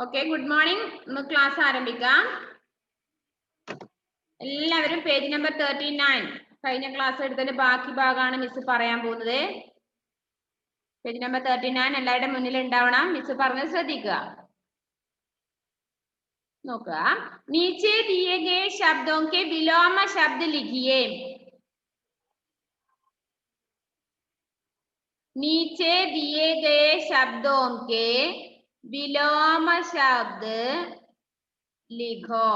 Okay, good morning. നമുക്ക് class ആരംഭിക്കാം. എല്ലാവരും പേജ് നമ്പർ 39 കഴിഞ്ഞ ക്ലാസ് എടുത്തതിന്റെ ബാക്കി ഭാഗമാണ് മിസ് പറയാൻ പോകുന്നത്. പേജ് നമ്പർ 39 എല്ലാവരുടെ മുന്നിൽ ഉണ്ടാവണം. മിസ് പറഞ്ഞത് ശ്രദ്ധിക്കുക. നോക്കുക. नीचे दिए गए शब्दों के विलोम शब्द लिखिए. नीचे दिए गए शब्दों के विलोम शब्द लिखो.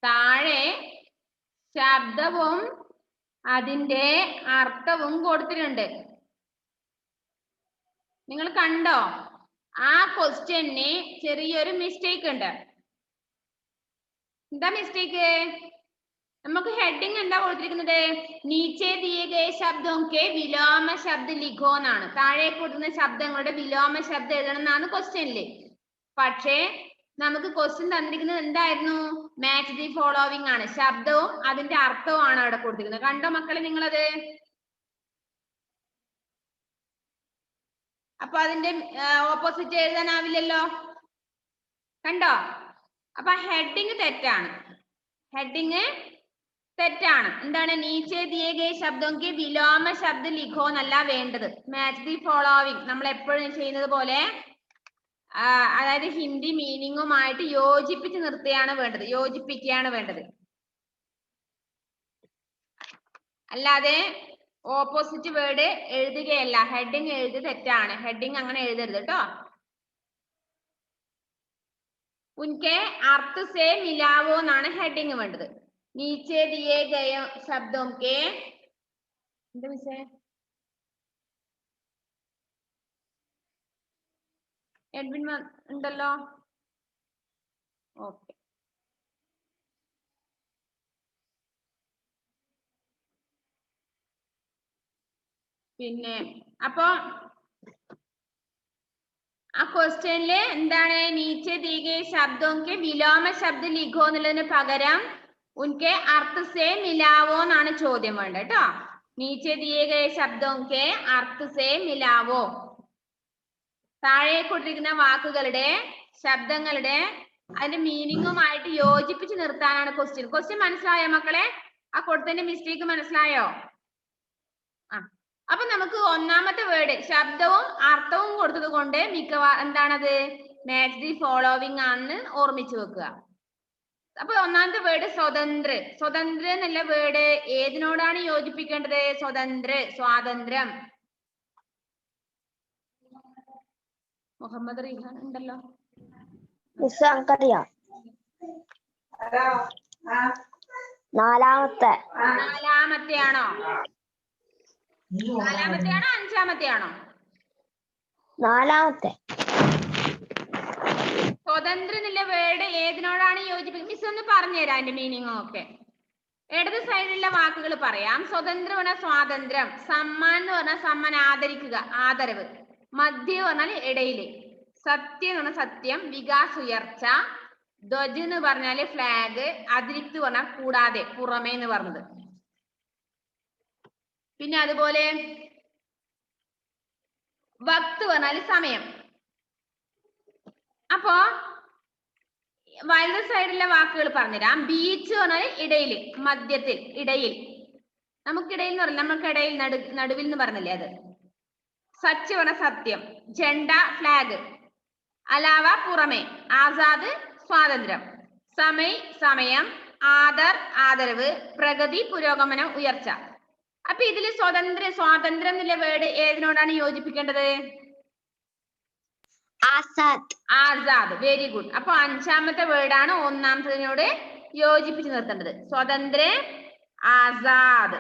താഴെ ശബ്ദവും അതിന്റെ അർത്ഥവും കൊടുത്തിട്ടുണ്ട്. നിങ്ങൾ കണ്ടോ? ആ ക്വസ്റ്റ്യന് ചെറിയൊരു മിസ്റ്റേക്ക് ഉണ്ട്. എന്താ മിസ്റ്റേക്ക്? നമുക്ക് ഹെഡിങ് എന്താ കൊടുത്തിരിക്കുന്നത്? നീച്ചെ ദിയേ ഗയേ ശബ്ദോं के വിലോമ ശബ്ദ ലിഖോ എന്നാണ്. താഴെ കൊടുക്കുന്ന ശബ്ദങ്ങളുടെ വിലോമ ശബ്ദം എഴുതണം എന്നാണ് ക്വസ്റ്റ്യനില്. പക്ഷേ നമുക്ക് ക്വസ്റ്റ്യൻ തന്നിരിക്കുന്നത് എന്തായിരുന്നു? മാച്ച് ദി ഫോളോവിങ് ആണ്. ശബ്ദവും അതിന്റെ അർത്ഥവും ആണ് അവിടെ കൊടുത്തിരിക്കുന്നത്. കണ്ടോ മക്കളെ നിങ്ങളത്? അപ്പൊ അതിന്റെ ഓപ്പോസിറ്റ് എഴുതാനാവില്ലല്ലോ. കണ്ടോ? അപ്പൊ ഹെഡിങ് തെറ്റാണ്. ഹെഡിങ് തെറ്റാണ്. എന്താണ്? നീച്ചെ ദിയേ ഗയേ ശബ്ദോं के വിലോമ ശബ്ദ ലിഖോ എന്നല്ല വേണ്ടത്. മാച്ച് ദി ഫോളോവിങ് നമ്മൾ എപ്പോഴും ചെയ്യുന്നത് പോലെ, അതായത് ഹിന്ദി മീനിങ്ങുമായിട്ട് യോജിപ്പിച്ച് നിർത്തുകയാണ് വേണ്ടത്, യോജിപ്പിക്കുകയാണ് വേണ്ടത്. അല്ലാതെ ഓപ്പോസിറ്റ് വേർഡ് എഴുതുകയല്ല. ഹെഡിങ് എഴുതി തെറ്റാണ്. ഹെഡിങ് അങ്ങനെ എഴുതരുത് കേട്ടോ. ഉൻകെ അർത്ഥ സേ മിലാവോ എന്നാണ് ഹെഡിങ് വേണ്ടത്. നീച്ചെ ദിയേ ഗയ ശബ്ദോं के എന്താ വിഷയം? എഡ്വിൻ ഉണ്ടല്ലോ. ഓക്കെ, പിന്നെ അപ്പൊ ആ ക്വസ്റ്റ്യനില് എന്താണ്? നീച്ചെ ദിയേ ഗയേ ശബ്ദോं के വിലോമ ശബ്ദ ലിഖോ എന്നുള്ളതിന് പകരം ഉൻകെ അർത്ഥ സേ മിലാവോ എന്നാണ് ചോദ്യം വേണ്ടത് കേട്ടോ. നീച്ചെ ദിയേ ഗയേ ശബ്ദോं के അർത്ഥ സേ മിലാവോ. താഴെ കൊടുത്തിരിക്കുന്ന വാക്കുകളുടെ ശബ്ദങ്ങളുടെ അതിന്റെ മീനിങ്ങുമായിട്ട് യോജിപ്പിച്ച് നിർത്താനാണ് ക്വസ്റ്റ്യൻ. ക്വസ്റ്റ്യൻ മനസ്സിലായോ മക്കളെ? ആ കൊടുത്തതിന്റെ മിസ്റ്റേക്ക് മനസ്സിലായോ? അപ്പൊ നമുക്ക് ഒന്നാമത്തെ വേർഡ് ശബ്ദവും അർത്ഥവും കൊടുത്തത് കൊണ്ട് എന്താണത്? മാച്ച് ദി ഫോളോവിങ് ആണെന്ന് ഓർമ്മിച്ചു വെക്കുക. അപ്പൊ ഒന്നാമത്തെ വേർഡ് സ്വതന്ത്ര. സ്വതന്ത്ര എന്നുള്ള വേർഡ് ഏതിനോടാണ് യോജിപ്പിക്കേണ്ടത്? സ്വതന്ത്ര, സ്വാതന്ത്ര്യം. മുഹമ്മദ് റിഹാൻ ഉണ്ടല്ലോ. നാലാമത്തെ നാലാമത്തെയാണോ? നാലാമത്തെയാണോ അഞ്ചാമത്തെയാണോ? നാലാമത്തെ. സ്വതന്ത്ര എന്നുള്ള വേർഡ് ഏതിനോടാണ് യോജിപ്പിക്കുന്നത്? മിസ് ഒന്ന് പറഞ്ഞുതരാം അതിന്റെ മീനിങ് ഒക്കെ. ഇടത് സൈഡിലുള്ള വാക്കുകൾ പറയാം. സ്വതന്ത്ര പറഞ്ഞാൽ സ്വാതന്ത്ര്യം, സമ്മാൻ എന്ന് പറഞ്ഞാൽ സമ്മാൻ, ആദരിക്കുക, ആദരവ്. മധ്യ പറഞ്ഞാൽ ഇടയില്, സത്യം എന്ന് പറഞ്ഞാൽ സത്യം, വികാസ് ഉയർച്ച, ധ്വജ് എന്ന് പറഞ്ഞാല് ഫ്ലാഗ്, അതിരിക്ത് പറഞ്ഞാൽ കൂടാതെ, പുറമേ എന്ന് പറഞ്ഞത്. പിന്നെ അതുപോലെ വക്ത് പറഞ്ഞാല് സമയം. അപ്പോ വലത് സൈഡിലെ വാക്കുകൾ പറഞ്ഞുതരാം. ബീച്ച് പറഞ്ഞാൽ ഇടയിൽ, മധ്യത്തിൽ, ഇടയിൽ. നമുക്കിടയിൽ എന്ന് പറഞ്ഞാൽ നമുക്കിടയിൽ, നടുവിൽ എന്ന് പറഞ്ഞില്ലേ അത്. സച്ച് പറഞ്ഞ സത്യം, ജണ്ട ഫ്ലാഗ്, അലാവ പുറമെ, ആസാദ് സ്വാതന്ത്ര്യം, സമയ് സമയം, ആദർ ആദരവ്, പ്രഗതി പുരോഗമനം, ഉയർച്ച. അപ്പൊ ഇതില് സ്വാതന്ത്ര്യം എന്നുള്ള വേർഡ് ഏതിനോടാണ് യോജിപ്പിക്കേണ്ടത്? ആസാദ്. ആസാദ്. Very good. അപ്പൊ അഞ്ചാമത്തെ വേർഡാണ് ഒന്നാമത്തതിനോട് യോജിപ്പിച്ച് നിർത്തേണ്ടത്. സ്വതന്ത്ര, ആസാദ്.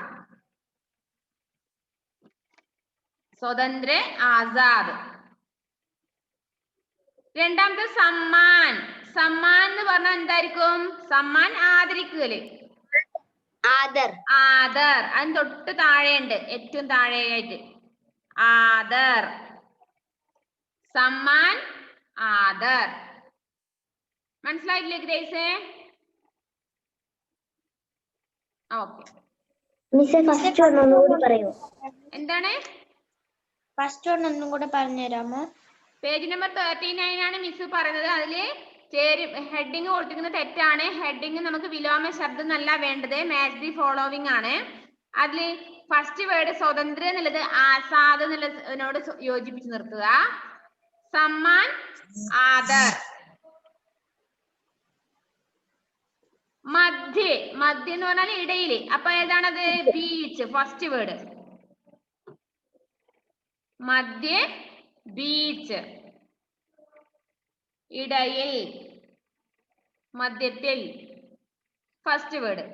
സ്വതന്ത്ര, ആസാദ്. രണ്ടാമത്തെ സമ്മാൻ. സമ്മാൻ എന്ന് പറഞ്ഞാൽ എന്തായിരിക്കും? സമ്മാൻ ആദരിക്കല്, ആദർ. ആദർ. അതിന് തൊട്ട് താഴെയുണ്ട്, ഏറ്റവും താഴെയായിട്ട് ആദർ. സമ്മാൻ, ആദർ. മനസ്സിലായില്ലേ ഗ്രേസ്? ഓക്കെ. ഫസ്റ്റ് ഒന്നുകൂടി പറയൂ. എന്താണ്? ഫസ്റ്റ് വൺ ഒന്നും കൂടെ പറഞ്ഞു തരാമോ? പേജ് നമ്പർ 39 ആണ് മിസ് പറയുന്നത്. അതില് ഹെഡിങ് കൊടുത്തിരിക്കുന്നത് തെറ്റാണ്. ഹെഡിങ് നമുക്ക് വിലോമ ശബ്ദം എന്നല്ല വേണ്ടത്, മാച്ച് ദി ഫോളോവിങ് ആണ്. അതില് ഫസ്റ്റ് വേർഡ് സ്വതന്ത്ര എന്നുള്ളത് ആസാദ് എന്നുള്ളതിനോട് യോജിപ്പിച്ച് നിർത്തുക. സമ്മാൻ ആദർ. മധ്യ, മധ്യ എന്ന് പറഞ്ഞാൽ ഇടയില്. അപ്പൊ ഏതാണത്? ബീച്ച്. ഫസ്റ്റ് വേർഡ് മധ്യ, ബീച്ച്. ഇടയിൽ, മധ്യത്തിൽ. First word.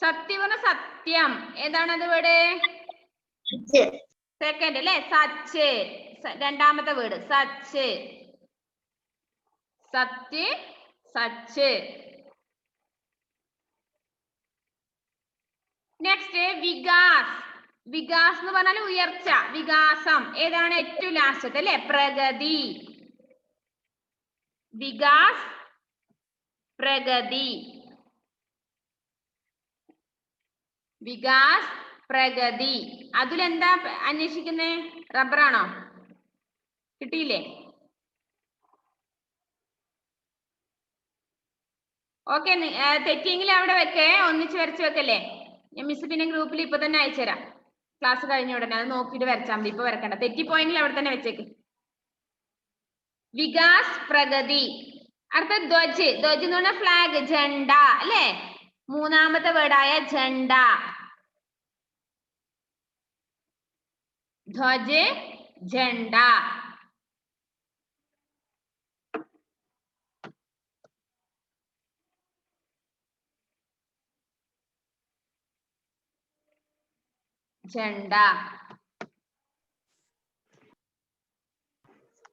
സത്യം പറഞ്ഞ സത്യം. ഏതാണത് വേർഡ്? സെക്കൻഡ് അല്ലെ? സച്ച്. രണ്ടാമത്തെ വേർഡ് സച്ച്. സത്യ, സച്ച്. നെക്സ്റ്റ് വികാസ്. വികാസ് എന്ന് പറഞ്ഞാൽ ഉയർച്ച, വികാസം. ഏതാണ്? ഏറ്റവും ലാസ്റ്റത്തെ അല്ലെ? പ്രഗതി. വികാസ്, പ്രഗതി. വികാസ്, പ്രഗതി. അതിലെന്താ അന്വേഷിക്കുന്നേ? റബ്ബറാണോ? കിട്ടിയില്ലേ? ഓക്കെ, തെറ്റിയെങ്കിൽ അവിടെ വെക്കേ, ഒന്നിച്ച് വരച്ച് വെക്കല്ലേ. ഞാൻ മിസ് പിന്നെ ഗ്രൂപ്പിൽ ഇപ്പൊ തന്നെ അയച്ചുതരാം. ക്ലാസ് കഴിഞ്ഞ ഉടനെ അത് നോക്കിയിട്ട് വരച്ചാൽ മതി. ഇപ്പൊ വരക്കണ്ട. തെറ്റിപ്പോയെങ്കിൽ അവിടെ തന്നെ വെച്ചേക്ക്. വികാസ്, പ്രഗതി. അടുത്ത ധ്വജ്. ധ്വജ് എന്ന് പറഞ്ഞാൽ ഫ്ലാഗ്, ജണ്ട അല്ലെ? മൂന്നാമത്തെ വേർഡായ ജണ്ട. ധ്വജ്, ജണ്ട. ജണ്ട.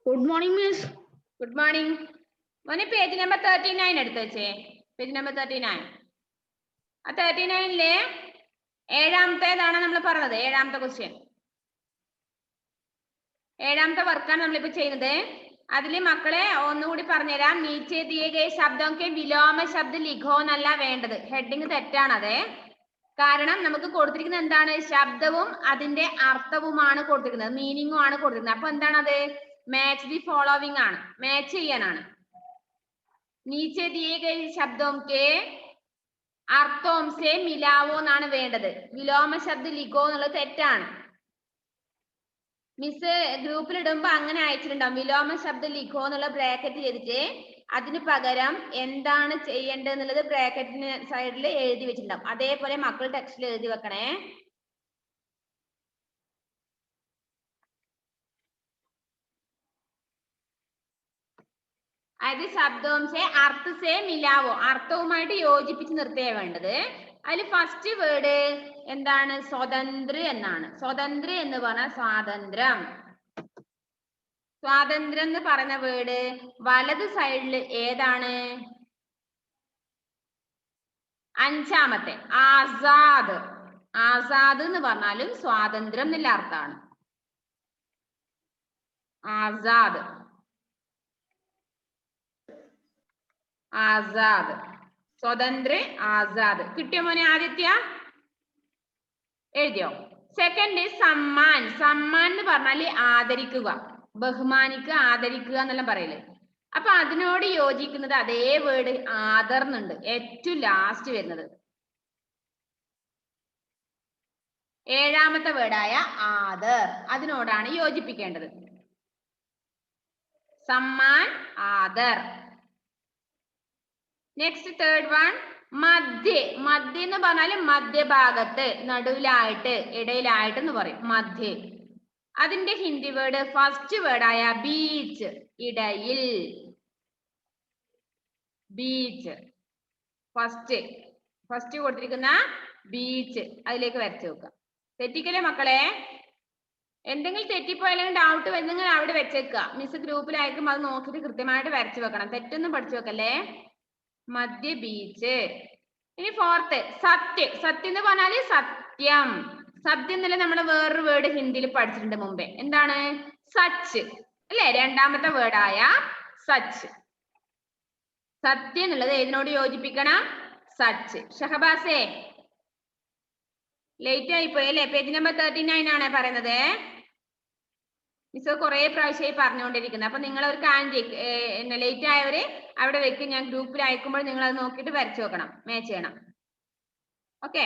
Good morning miss. Good morning. മോനെ പേജ് നമ്പർ 39 എടുത്ത് വെച്ചേ. Page number 39. ആ 39-ല് ഏഴാമത്തേതാണ് നമ്മൾ പറഞ്ഞത്. ഏഴാമത്തെ ക്വസ്റ്റ്യൻ, ഏഴാമത്തെ വർക്കാണ് നമ്മളിപ്പോ ചെയ്യുന്നത്. അതില് മക്കളെ ഒന്നുകൂടി പറഞ്ഞുതരാം. നീച്ചെ ദിയേ ഗയേ ശബ്ദം കെ വിലോമ ശബ്ദ ലിഖോ എന്നല്ല വേണ്ടത്. ഹെഡിങ് തെറ്റാണത്. കാരണം നമുക്ക് കൊടുത്തിരിക്കുന്നത് എന്താണ്? ശബ്ദവും അതിന്റെ അർത്ഥവുമാണ് കൊടുത്തിരിക്കുന്നത്, മീനിങ്ങും ആണ് കൊടുത്തിരിക്കുന്നത്. അപ്പൊ എന്താണത്? മാച്ച് ദി ഫോളോവിങ് ആണ്, മാച്ച് ചെയ്യാനാണ്. നീച്ചെ ദിയേ ഗയേ ശബ്ദം കെ അർത്ഥോം സെ മിലാവോ എന്നാണ് വേണ്ടത്. വിലോമ ശബ്ദ ലിഖോ എന്നുള്ളത് തെറ്റാണ്. മിസ് ഗ്രൂപ്പിൽ ഇടുമ്പോ അങ്ങനെ അയച്ചിട്ടുണ്ടാവും. വിലോമ ശബ്ദ ലിഖോ എന്നുള്ള ബ്രാക്കറ്റ് ചെയ്തിട്ട് അതിന് പകരം എന്താണ് ചെയ്യേണ്ടത് എന്നുള്ളത് ബ്രാക്കറ്റിന് സൈഡിൽ എഴുതി വെച്ചിട്ടുണ്ടാവും. അതേപോലെ മക്കൾ ടെക്സ്റ്റിൽ എഴുതി വെക്കണേ. അതായത് ശബ്ദവും സെ അർത്ഥ സെ മിലാവോ, അർത്ഥവുമായിട്ട് യോജിപ്പിച്ച് നിർത്തിയേ വേണ്ടത്. അതിൽ ഫസ്റ്റ് വേർഡ് എന്താണ്? സ്വതന്ത്ര എന്നാണ്. സ്വതന്ത്ര എന്ന് പറഞ്ഞാൽ സ്വാതന്ത്ര്യം. സ്വാതന്ത്ര്യം എന്ന് പറയുന്ന വേർഡ് വലത് സൈഡിൽ ഏതാണ്? അഞ്ചാമത്തെ ആസാദ്. ആസാദ് എന്ന് പറഞ്ഞാലും സ്വാതന്ത്ര്യം എന്നുള്ള അർത്ഥമാണ്. ആസാദ്, ആസാദ്. സ്വതന്ത്ര, ആസാദ്. കിട്ടിയോ മോനെ? ആദിത്യ എഴുതിയോ? സെക്കൻഡ് സമ്മാൻ. സമ്മാൻ എന്ന് പറഞ്ഞാല് ആദരിക്കുക, ബഹുമാനിക്കുക, ആദരിക്കുക എന്നെല്ലാം പറയല്. അപ്പൊ അതിനോട് യോജിക്കുന്നത് അതേ വേർഡ് ആദർ എന്നുണ്ട്, ഏറ്റവും ലാസ്റ്റ് വരുന്നത്. ഏഴാമത്തെ വേർഡായ ആദർ, അതിനോടാണ് യോജിപ്പിക്കേണ്ടത്. സമ്മാൻ, ആദർ. നെക്സ്റ്റ് തേർഡ് വൺ മധ്യ. മധ്യ എന്ന് പറഞ്ഞാല് മധ്യഭാഗത്ത്, നടുവിലായിട്ട്, ഇടയിലായിട്ട് എന്ന് പറയും മധ്യ. അതിന്റെ ഹിന്ദി വേർഡ് ഫസ്റ്റ് വേർഡായ ബീച്ച്, ഇടയിൽ. ബീച്ച് ഫസ്റ്റ് കൊടുത്തിരിക്കുന്ന ബീച്ച് അതിലേക്ക് വരച്ചു വെക്കുക. തെറ്റിക്കല്ലേ മക്കളെ? എന്തെങ്കിലും തെറ്റിപ്പോയാലും ഡൗട്ട് വരുന്നെങ്കിൽ അവിടെ വെച്ചേക്കുക. മിസ് ഗ്രൂപ്പിൽ അയക്കുമ്പോൾ അത് നോക്കിയിട്ട് കൃത്യമായിട്ട് വരച്ചു വെക്കണം. തെറ്റൊന്നും പഠിച്ചു വെക്കല്ലേ. മധ്യ, ബീച്ച്. ഇനി ഫോർത്ത് സത്യ. സത്യം എന്ന് പറഞ്ഞാല് സത്യം. സത്യം എന്നല്ലേ നമ്മൾ വേറൊരു വേർഡ് ഹിന്ദിയിൽ പഠിച്ചിട്ടുണ്ട് മുമ്പേ. എന്താണ്? സച്ച് അല്ലെ? രണ്ടാമത്തെ വേർഡായ സച്ച്. സത്യം എന്നുള്ളത് ഏതിനോട് യോജിപ്പിക്കണം? സച്ച്. ഷഹബാസേ ലേറ്റ് ആയിപ്പോയി അല്ലെ? പേജ് നമ്പർ 39 ആണ് പറയുന്നത്. മിസ് കുറെ പ്രാവശ്യമായി പറഞ്ഞുകൊണ്ടിരിക്കുന്നത്. അപ്പൊ നിങ്ങൾ ഒരു കാര്യം ലേറ്റ് ആയവര് അവിടെ വെക്കും. ഞാൻ ഗ്രൂപ്പിൽ അയക്കുമ്പോൾ നിങ്ങൾ അത് നോക്കിയിട്ട് വരച്ചു നോക്കണം, മാച്ച് ചെയ്യണം. ഓക്കെ,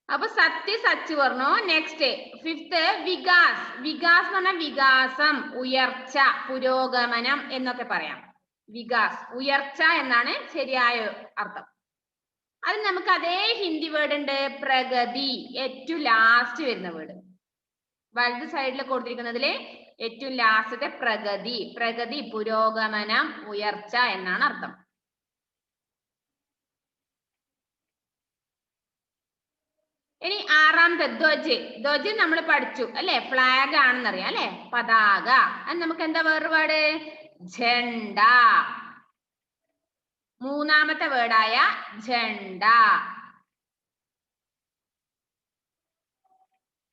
അപ്പൊ സത്യ സച്ച് പറഞ്ഞു. നെക്സ്റ്റ് ഫിഫ്ത്ത് വികാസ്. വികാസ് എന്ന് പറഞ്ഞാൽ വികാസം, ഉയർച്ച, പുരോഗമനം എന്നൊക്കെ പറയാം. വികാസ് ഉയർച്ച എന്നാണ് ശരിയായ അർത്ഥം. അത് നമുക്ക് അതേ ഹിന്ദി വേർഡ് ഉണ്ട് പ്രഗതി, ഏറ്റവും ലാസ്റ്റ് വരുന്ന വേർഡ്. വലത് സൈഡിൽ കൊടുത്തിരിക്കുന്നതില് ഏറ്റവും ലാസ്റ്റത്തെ പ്രഗതി. പ്രഗതി പുരോഗമനം, ഉയർച്ച എന്നാണ് അർത്ഥം. ഇനി ആറാമത്തെ ധ്വജ്. ധ്വജ് നമ്മൾ പഠിച്ചു അല്ലെ, ഫ്ലാഗ് ആണെന്നറിയാം അല്ലെ, പതാക. അത് നമുക്ക് എന്താ വേറൊരു വേർഡ്? ജണ്ട. മൂന്നാമത്തെ വേർഡായ ജണ്ട.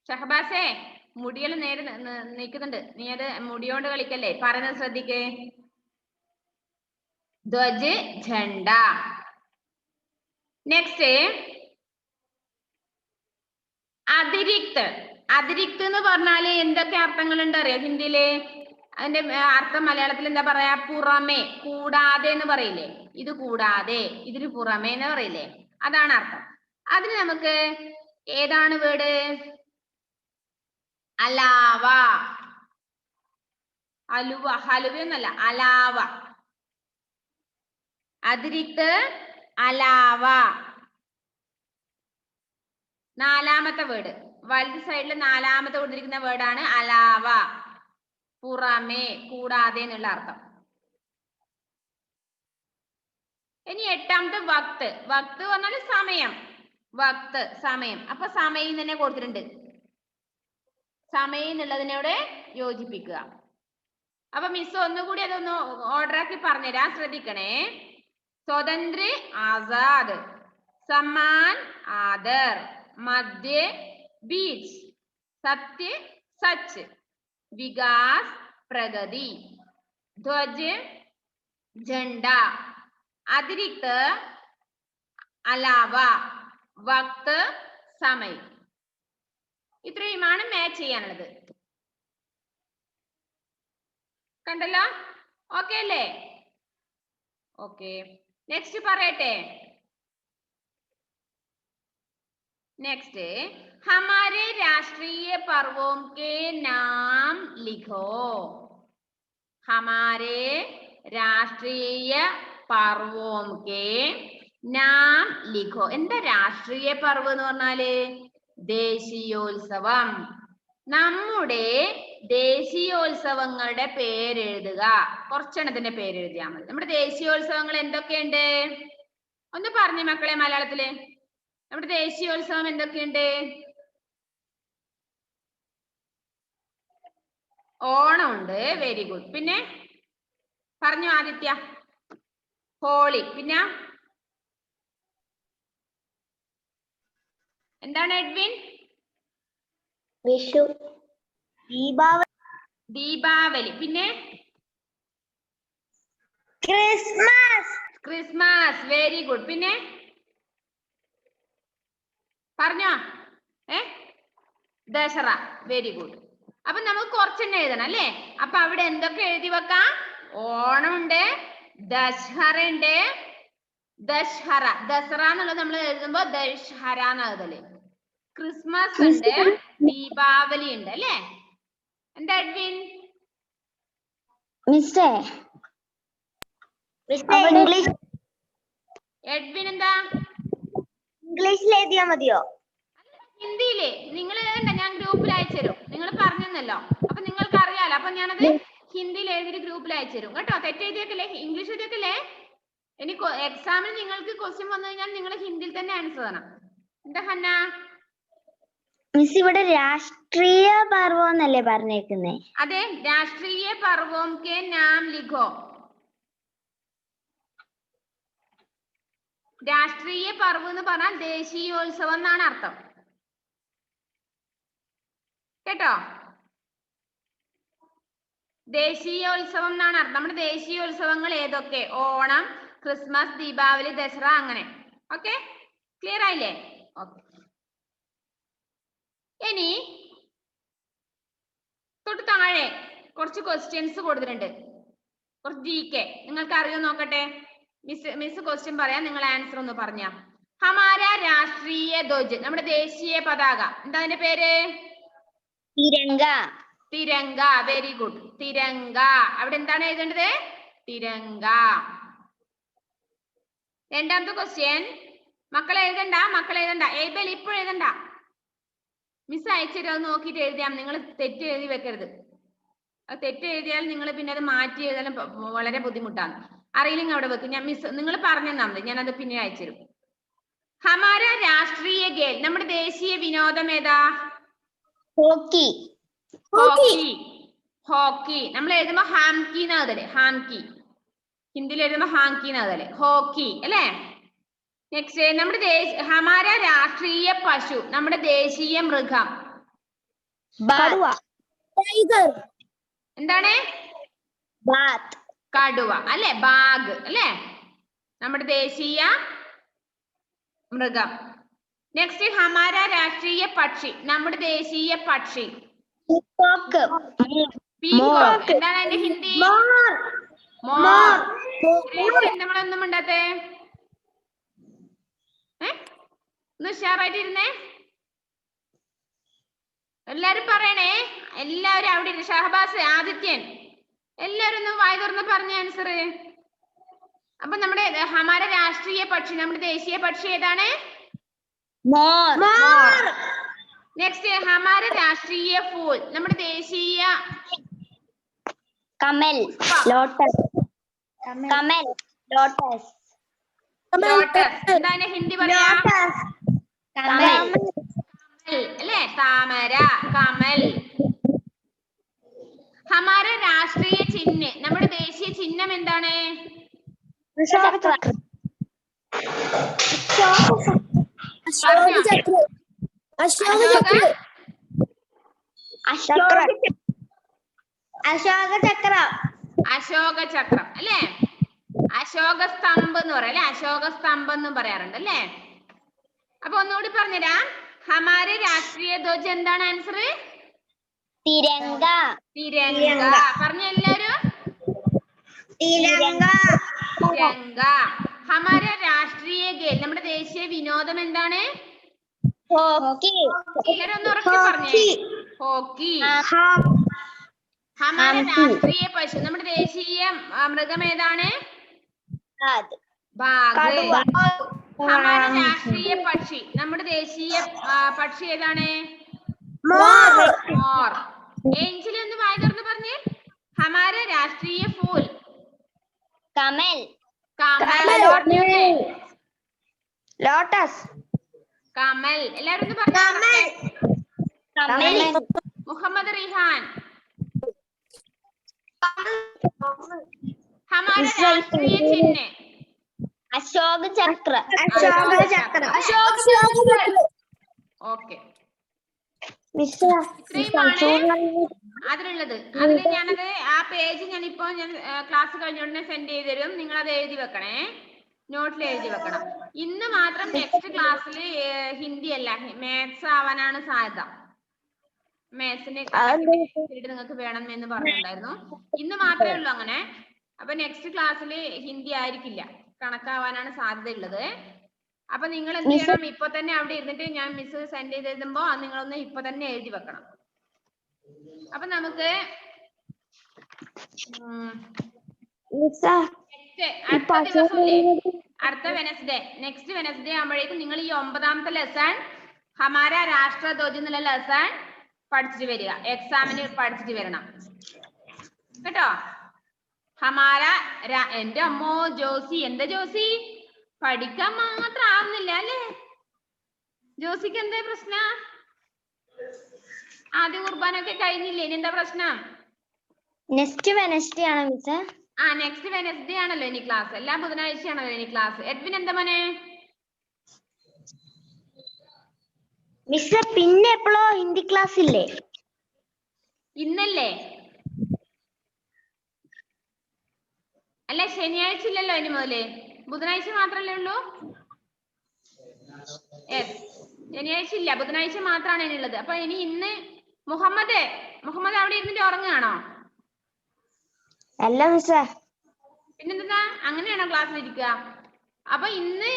ഷഹബാസേ, മുടികൾ നേരെ നിൽക്കുന്നുണ്ട്, നീ അത് മുടിയോണ്ട് കളിക്കല്ലേ, പറയുന്നത് ശ്രദ്ധിക്കേ. ധ്വജ്, ജണ്ട. നെക്സ്റ്റ് അതിരിക്ത്. അതിരിക്ത് എന്ന് പറഞ്ഞാല് എന്തൊക്കെ അർത്ഥങ്ങളുണ്ട് അറിയോ ഹിന്ദിയില്? അതിന്റെ അർത്ഥം മലയാളത്തിൽ എന്താ പറയാ? പുറമെ, കൂടാതെ എന്ന് പറയില്ലേ? ഇത് കൂടാതെ, ഇതിന് പുറമെ എന്ന് പറയില്ലേ? അതാണ് അർത്ഥം. അതിന് നമുക്ക് ഏതാണ് വേർഡ്? അലാവ. അലുവ, ഹലുവ എന്നല്ല, അലാവ. അതിരിക്ത്, അലാവ. നാലാമത്തെ വേർഡ്, വലത് സൈഡിൽ നാലാമത്തെ കൊടുത്തിരിക്കുന്ന വേർഡാണ് അലാവ. പുറമെ, കൂടാതെ എന്നുള്ള അർത്ഥം. ഇനി എട്ടാമത്തെ വക്ത്. വക്ത് പറഞ്ഞാൽ സമയം. വക്ത് സമയം. അപ്പൊ സമയം തന്നെ കൊടുത്തിട്ടുണ്ട്. സമയം എന്നുള്ളതിനോട് യോജിപ്പിക്കുക. അപ്പൊ മിസ് ഒന്നുകൂടി അതൊന്ന് ഓർഡർ ആക്കി പറഞ്ഞുതരാം, ശ്രദ്ധിക്കണേ. സ്വതന്ത്ര ആസാദ്, സമ്മാൻ ആദർ, മധ്യ ബീച്ച്, സത്യ സച്ച്, വികാസ് പ്രഗതി, ധ്വജ് झंडा, अतिरिक्त അലാവ, വക്ത് സമയം. ഇത്രയുമാണ് മാച്ച് ചെയ്യാനുള്ളത്. കണ്ടല്ലോ? ഓക്കെ അല്ലേ? ഓക്കെ, നെക്സ്റ്റ് പറയട്ടെ. നെക്സ്റ്റ് हमारे राष्ट्रीय पर्वों के नाम लिखो. हमारे राष्ट्रीय पर्वों के नाम लिखो. എന്താ രാഷ്ട്രീയ പർവ് എന്ന് പറഞ്ഞാല്? ദേശീയോത്സവം. നമ്മുടെ ദേശീയോത്സവങ്ങളുടെ പേരെഴുതുക. കുറച്ചെണ്ണത്തിന്റെ പേര് എഴുതിയാൽ മതി. നമ്മുടെ ദേശീയോത്സവങ്ങൾ എന്തൊക്കെയുണ്ട് ഒന്ന് പറഞ്ഞു മക്കളെ മലയാളത്തില്. നമ്മുടെ ദേശീയോത്സവം എന്തൊക്കെയുണ്ട്? ഓണം ഉണ്ട്, വെരി ഗുഡ്. പിന്നെ പറഞ്ഞു ആദിത്യ. ഹോളി. പിന്നെ എന്താണ് എഡ്വിൻ? വിഷു, ദീപാവലി, ദീപാവലി. പിന്നെ ക്രിസ്മസ്. Christmas, very good. പിന്നെ പറഞ്ഞോ? Dasara, very good. അപ്പൊ നമുക്ക് കുറച്ചെണ്ണം എഴുതണം അല്ലേ? അപ്പൊ അവിടെ എന്തൊക്കെ എഴുതി വെക്കാം? ഓണം ഉണ്ട്, ദശഹറ ഉണ്ട്. ദശഹറ, ദസറ എന്നുള്ളത് നമ്മൾ എഴുതുമ്പോ ദശഹറ എന്ന് എഴുതല്. ക്രിസ്മസ് ഉണ്ട്, ദീപാവലി ഉണ്ട് അല്ലേ? എന്താ എഡ്വിൻ? മിസ്റ്റേ ഇംഗ്ലീഷ്, എഡ്വിൻ എന്താ? ഇംഗ്ലീഷിൽ എഴുതിയാ മതിയോ? ഹിന്ദിയില് നിങ്ങൾ എഴുതണ്ട, ഞാൻ ഗ്രൂപ്പിൽ അയച്ചു തരും. നിങ്ങൾ പറഞ്ഞല്ലോ, അപ്പൊ നിങ്ങൾക്ക് അറിയാലോ. അപ്പൊ ഞാനത് ഹിന്ദിയിൽ എഴുതിയിട്ട് ഗ്രൂപ്പിൽ അയച്ചു തരും കേട്ടോ. തെറ്റെഴുതിയൊക്കെ ഇംഗ്ലീഷ് എഴുതിയൊക്കെ. ഇനി എക്സാമിന് നിങ്ങൾക്ക് ക്വസ്റ്റ്യൻ വന്നു കഴിഞ്ഞാൽ നിങ്ങൾ ഹിന്ദിയിൽ തന്നെ ആൻസർ ചെയ്യണം. എന്താ ഹന്ന? മിസ് ഇവിടെ രാഷ്ട്രീയ പർവം എന്നല്ലേ പറഞ്ഞേക്കുന്നേ? അതെ, രാഷ്ട്രീയ പർവോം കെ നാം ലിഖോ. രാഷ്ട്രീയ പർവ് എന്ന് പറഞ്ഞാൽ ദേശീയോത്സവം എന്നാണ് അർത്ഥം കേട്ടോ. ദേശീയോത്സവം എന്നാണ് അർത്ഥം. നമ്മുടെ ദേശീയോത്സവങ്ങൾ ഏതൊക്കെ? ഓണം, ക്രിസ്മസ്, ദീപാവലി, ദസറ, അങ്ങനെ. ഓക്കെ, ക്ലിയർ ആയില്ലേ? ഓക്കെ, ഇനി കുറച്ച് ക്വസ്റ്റ്യൻസ് കൊടുത്തിട്ടുണ്ട്, കുറച്ച് GK. നിങ്ങൾക്ക് അറിയോ നോക്കട്ടെ. മിസ് ക്വസ്റ്റ്യൻ പറയാം, നിങ്ങൾ ആൻസർ ഒന്ന് പറഞ്ഞാ. ഹമാര രാഷ്ട്രീയ ധ്വജ്, നമ്മുടെ ദേശീയ പതാക എന്താ അതിന്റെ പേര്? തിരങ്ക. തിരങ്ക. Very good. തിരങ്ക. അവിടെ എന്താണ് എഴുതേണ്ടത്? തിരങ്ക. രണ്ടാമത്തെ ക്വസ്റ്റ്യൻ. മക്കൾ എഴുതണ്ട. ഏബൽ ഇപ്പോൾ എഴുതണ്ട. മിസ് അയച്ചിട്ട് അത് നോക്കിയിട്ട് എഴുതിയാൽ, നിങ്ങൾ തെറ്റ് എഴുതി വെക്കരുത്. അത് തെറ്റ് എഴുതിയാൽ നിങ്ങൾ പിന്നെ അത് മാറ്റി എഴുതാൻ വളരെ ബുദ്ധിമുട്ടാണ്. അറിയില്ലെങ്കിൽ അവിടെ വെക്കും. ഞാൻ മിസ് നിങ്ങൾ പറഞ്ഞാൽ മതി, ഞാൻ അത് പിന്നെ അയച്ചുതരും. ഹമാര രാഷ്ട്രീയ ഖേൽ, നമ്മുടെ ദേശീയ വിനോദം ഏതാ? ഹോക്കി. ഹോക്കി. നമ്മൾ എഴുതുമ്പോ ഹാംകി എന്നാതല്ലേ? ഹാംകി. ഹിന്ദിയിൽ എഴുതുമ്പോ ഹാംകി എന്നാതല്ലേ? ഹോക്കി അല്ലേ? നെക്സ്റ്റ്, നമ്മുടെ ഹമാര രാഷ്ട്രീയ പശു, നമ്മുടെ ദേശീയ മൃഗം എന്താണ്? കടുവ അല്ലെ? ബാഗ് അല്ലെ? നമ്മുടെ ദേശീയ മൃഗം. നെക്സ്റ്റ്, ഹമാര രാഷ്ട്രീയ പക്ഷി, നമ്മുടെ ദേശീയ പക്ഷി പീകോക്ക്. എന്താണ് അതിന്റെ ഹിന്ദി? മോർ. നമ്മളൊന്നും ഉണ്ടാത്തേ? ഒന്ന് ഉഷാറായിട്ടിരുന്നേ. എല്ലാരും പറയണേ. എല്ലാവരും അവിടെ ഇരുന്ന്. ഷഹബാസ്, ആദിത്യൻ, എല്ലാവരും ഒന്ന് വായി തുറന്ന് പറഞ്ഞ ആൻസർ. അപ്പൊ നമ്മുടെ ഹമാര രാഷ്ട്രീയ പക്ഷി, നമ്മുടെ ദേശീയ പക്ഷി ഏതാണ്? മോർ. നെക്സ്റ്റ്, ഹമാര രാഷ്ട്രീയ ഫൂൾ, നമ്മുടെ ദേശീയ കമൽ. ലോട്ടസ്. ലോട്ടസ്. എന്താണ് ഹിന്ദി പറയാ? കമൽ അല്ലേ? താമര. കമൽ. ഹമാര രാഷ്ട്രീയ ചിഹ്നം, നമ്മുടെ ദേശീയ ചിഹ്നം എന്താണ്? അശോക ചക്രം അല്ലേ? അശോക സ്തംഭം എന്ന് പറയാം അല്ലെ? അശോക സ്തംഭം എന്നും പറയാറുണ്ട് അല്ലേ? അപ്പൊ ഒന്നുകൂടി പറഞ്ഞുതരാം. ഹമാര രാഷ്ട്രീയ ധ്വജ് എന്താണ് ആൻസർ? തിരങ്ക. പറഞ്ഞ എല്ലാരും? തിരങ്ക. ഹമാര രാഷ്ട്രീയ ഖേൽ, നമ്മുടെ ദേശീയ വിനോദം എന്താണ്? ഹോക്കി. എല്ലാരും ഒന്ന് ഉറക്കെ പറഞ്ഞേ. ഹോക്കി. ഹമാര രാഷ്ട്രീയ പശു, നമ്മുടെ ദേശീയ മൃഗം ഏതാണ്? ബാഗ്. ഹമാര രാഷ്ട്രീയ പക്ഷി, നമ്മുടെ ദേശീയ പക്ഷി ഏതാണ്? മോർ. ഏഞ്ചലി ഒന്ന് വായി തുറന്ന് പറഞ്ഞേ. ഹമാര രാഷ്ട്രീയ ഫൂൽ? കമൽ. ലോട്ടസ്. കമൽ. എല്ലാരും ഒന്ന് പറഞ്ഞേ. മുഹമ്മദ് റിഹാൻ. ഹമാര രാഷ്ട്രീയ ചിഹ്നം? അശോക ചക്ര. ഓക്കെ. ഇത്രയുമാണ് അതിലുള്ളത്. അതിൽ ഞാനത് ആ പേജ് ഞാനിപ്പോ ക്ലാസ് കഴിഞ്ഞ ഉടനെ സെൻഡ് ചെയ്ത് തരും. നിങ്ങൾ അത് എഴുതി വെക്കണേ, നോട്ടിൽ എഴുതി വെക്കണം. ഇന്ന് മാത്രം നെക്സ്റ്റ് ക്ലാസ്സിൽ ഹിന്ദി അല്ല മാത്സ് ആവാനാണ് സാധ്യത. മാത്സിന് നിങ്ങൾക്ക് വേണം എന്ന് പറഞ്ഞിട്ടുണ്ടായിരുന്നു. ഇന്ന് മാത്രമേ ഉള്ളൂ അങ്ങനെ. അപ്പൊ നെക്സ്റ്റ് ക്ലാസ്സിൽ ഹിന്ദി ആയിരിക്കില്ല, കണക്കാവാനാണ് സാധ്യത ഉള്ളത്. അപ്പൊ നിങ്ങൾ എന്ത് ചെയ്യണം? ഇപ്പൊ തന്നെ അവിടെ ഇരുന്നിട്ട് ഞാൻ മിസ് സെൻഡ് ചെയ്ത് എഴുതുമ്പോ നിങ്ങളൊന്ന് ഇപ്പൊ തന്നെ എഴുതി വെക്കണം. അപ്പൊ നമുക്ക് അടുത്ത വെനസ്ഡേ, നെക്സ്റ്റ് വെനസ്ഡേ ആകുമ്പോഴേക്കും നിങ്ങൾ ഈ 9ാമത്തെ ലെസൺ ഹമാര രാഷ്ട്ര ധ്വജ് എന്നുള്ള ലെസൺ പഠിച്ചിട്ട് വരിക. എക്സാമിന് പഠിച്ചിട്ട് വരണം കേട്ടോ. ഹമാര എന്റെ അമ്മോ ജോസി, എന്താ ജോസി പഠിക്കാൻ മാത്രം ആവുന്നില്ല അല്ലേ? ജോസിക്ക് എന്താ പ്രശ്നം? ആദ്യ കുർബാനൊക്കെ കഴിഞ്ഞില്ലേ? ഇനി എന്താ പ്രശ്നം? നെക്സ്റ്റ് വെനസ്ഡേ ആണ് മിസ്. നെക്സ്റ്റ് വെനസ്ഡേ ആണല്ലോ ഇനി ക്ലാസ്. എല്ലാ ബുധനാഴ്ചയാണല്ലോ ഇനി ക്ലാസ്. എഡ്വിൻ എന്താ മോനെ? മിസ് പിന്നെ എപ്പോഴോ ഹിന്ദി ക്ലാസ് ഇല്ലേ? ഇന്നല്ലേ? അല്ല ശനിയാഴ്ച ഇല്ലല്ലോ ഇനി മുതല്, ബുധനാഴ്ച മാത്രല്ലേ ഉള്ളൂ. ശനിയാഴ്ച ഇല്ല, ബുധനാഴ്ച മാത്രമാണ് ഇനിയുള്ളത്. അപ്പൊ ഇനി ഇന്ന് മുഹമ്മദ് അവിടെ ഇരുന്നിട്ട് ഉറങ്ങുകയാണോ? അല്ല മിസ്സേ. പിന്നെന്താ അങ്ങനെയാണോ ക്ലാസ്സിൽ ഇരിക്കുക? അപ്പൊ ഇന്ന്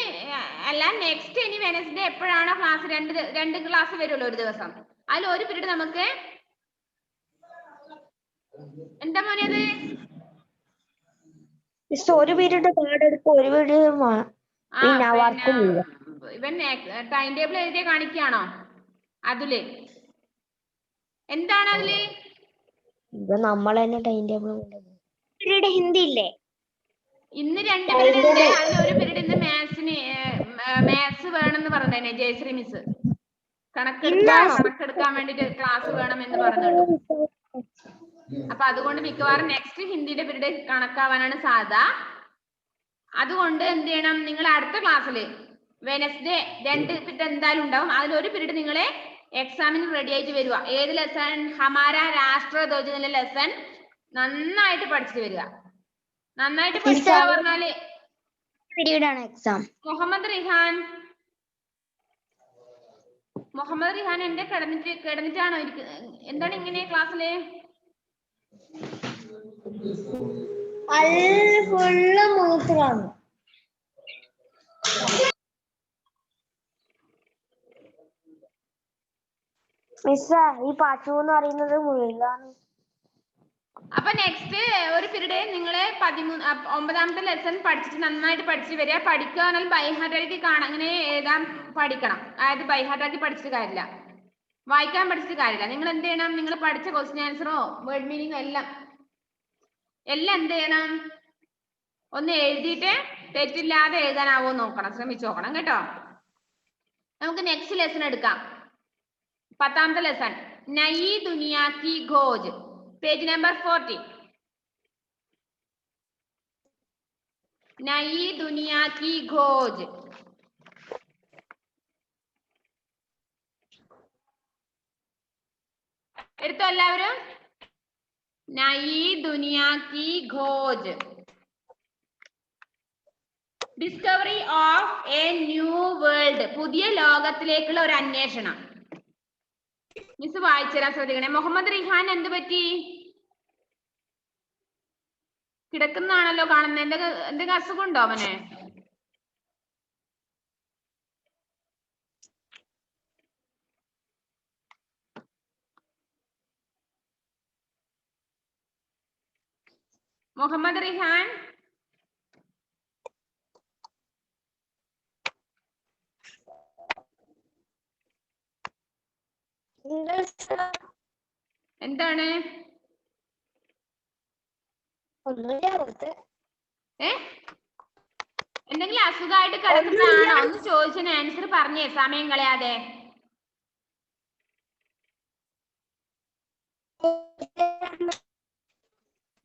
അല്ല നെക്സ്റ്റ് ഇനി വെനസ്ഡേ എപ്പോഴാണോ ക്ലാസ് രണ്ട് ക്ലാസ് വരുള്ളൂ ഒരു ദിവസം. അതിൽ ഒരു പീരീഡ് നമുക്ക് എന്താ മോനെ അത് മിസ് ഒരു പീരീഡ് പാടെടുക്കും, ഒരു പീരീഡ് പിന്നെ വർക്കും ചെയ്യും. ഇവൻ ടൈം ടേബിൾ എഴുതിയ കാണിക്കുകയാണോ? അതില് എന്താണ് അതില്? ഇത് നമ്മൾ തന്നെ ടൈം ടേബിൾ പീരീഡ് ഹിന്ദി ഇല്ലേ? ഇന്ന് 2 പീരീഡ് ഉണ്ട്. അതിൽ ഒരു പീരീഡ് ഇന്ന് മാത്സ് വേണമെന്ന് പറഞ്ഞേ ജയശ്രീ മിസ്. കണക്കെടുക്കാൻ വേണ്ടിട്ട് ക്ലാസ് വേണം എന്ന് പറഞ്ഞുള്ളൂ. അപ്പൊ അതുകൊണ്ട് മിക്കവാറും നെക്സ്റ്റ് ഹിന്ദിയുടെ പീരീഡ് കണക്കാവാനാണ് സാധ്യത. അതുകൊണ്ട് എന്ത് ചെയ്യണം, നിങ്ങൾ അടുത്ത ക്ലാസ്സിൽ വെനസ്ഡേ 2 പീരീഡ് എന്തായാലും ഉണ്ടാവും. അതിലൊരു പീരീഡ് നിങ്ങളെ എക്സാമിന് റെഡി ആയിട്ട് വരിക. ഏത് ലെസൺ? ഹമാര രാഷ്ട്രധ്വജ് എന്നുള്ള ലെസൺ നന്നായിട്ട് പഠിച്ചിട്ട് വരിക. നന്നായിട്ട് പഠിക്കുക പറഞ്ഞാല് പീരീഡാണ് എക്സാം. മുഹമ്മദ് റിഹാൻ എന്റെ കിടന്നിട്ടാണോ ഇരിക്കുന്നത്? എന്താണ് ഇങ്ങനെ ക്ലാസ്സില്? ഫുള്ള് മൂത്രമാണ് മിസ്സേ. ഈ പാച്ചു എന്ന് പറയുന്നത് മുഴുവനാണ്. അപ്പൊ നെക്സ്റ്റ് ഒരു പീരീഡ് നിങ്ങള് 9ാമത്തെ ലെസൺ പഠിച്ചിട്ട് നന്നായിട്ട് പഠിച്ചിട്ട് വരിക. പഠിക്കുക എന്നാൽ ബൈഹാർട്ടാക്കി അങ്ങനെ എഴുതാൻ പഠിക്കണം. അതായത് ബൈഹാർട്ടാക്കി പഠിച്ചിട്ട് കാര്യമില്ല, വായിക്കാൻ പഠിച്ചിട്ട് കാര്യമില്ല. നിങ്ങൾ എന്ത് ചെയ്യണം, നിങ്ങൾ പഠിച്ച ക്വസ്റ്റ്യൻ ആൻസറോ വേർഡ് മീനിങ്ങോ എല്ലാം എന്ത് ചെയ്യണം, ഒന്ന് എഴുതിയിട്ട് തെറ്റില്ലാതെ എഴുതാനാവോ നോക്കണം, ശ്രമിച്ചു നോക്കണം കേട്ടോ. നമുക്ക് നെക്സ്റ്റ് ലെസൺ എടുക്കാം. 10ാമത്തെ ലെസൺ നയി ദുനിയാ കി ഖോജ്, പേജ് നമ്പർ 40. നയി ദുനിയാ കി ഖോജ്. എടുത്തോ എല്ലാവരും? നയി ദുനിയാ കി ഖോജ്, discovery of a new world, പുതിയ ലോകത്തിലേക്കുള്ള ഒരു അന്വേഷണം. മിസ് വായിച്ചുതരാൻ ശ്രദ്ധിക്കണേ. മുഹമ്മദ് റിഹാൻ എന്ത് പറ്റി? കിടക്കുന്നതാണല്ലോ കാണുന്നത്. എന്തെങ്കിലും അസുഖം ഉണ്ടോ അവന്? മുഹമ്മദ് റിഹാൻ എന്താണ്? എന്തെങ്കിലും അസുഖമായിട്ട് കിടക്കുന്നതാണോ? ഒന്ന് ചോദിച്ചതിന് ആൻസർ പറഞ്ഞേ, സമയം കളയാതെ.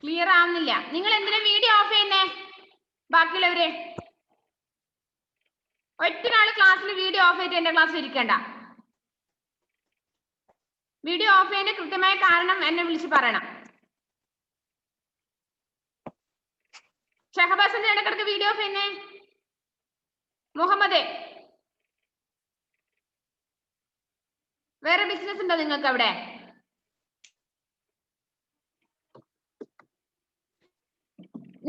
ക്ലിയർ ആവുന്നില്ല. നിങ്ങൾ എന്തിനാ വീഡിയോ ഓഫ് ചെയ്യുന്നേ? ബാക്കിയുള്ളവര് ഒറ്റൊരാള് ക്ലാസ്സിൽ വീഡിയോ ഓഫ് ചെയ്തിട്ട് എന്റെ ക്ലാസ്സിൽ ഇരിക്കണ്ട. വീഡിയോ ഓഫ് ചെയ്യുന്നതിന്റെ കൃത്യമായ കാരണം എന്നെ വിളിച്ച് പറയണം. ഷഹബാസിന്റെ ഇടക്കിടക്ക് വീഡിയോ ഓഫ് ചെയ്യുന്നേ. മുഹമ്മദ്, വേറെ ബിസിനസ് ഉണ്ടോ നിങ്ങൾക്ക് അവിടെ?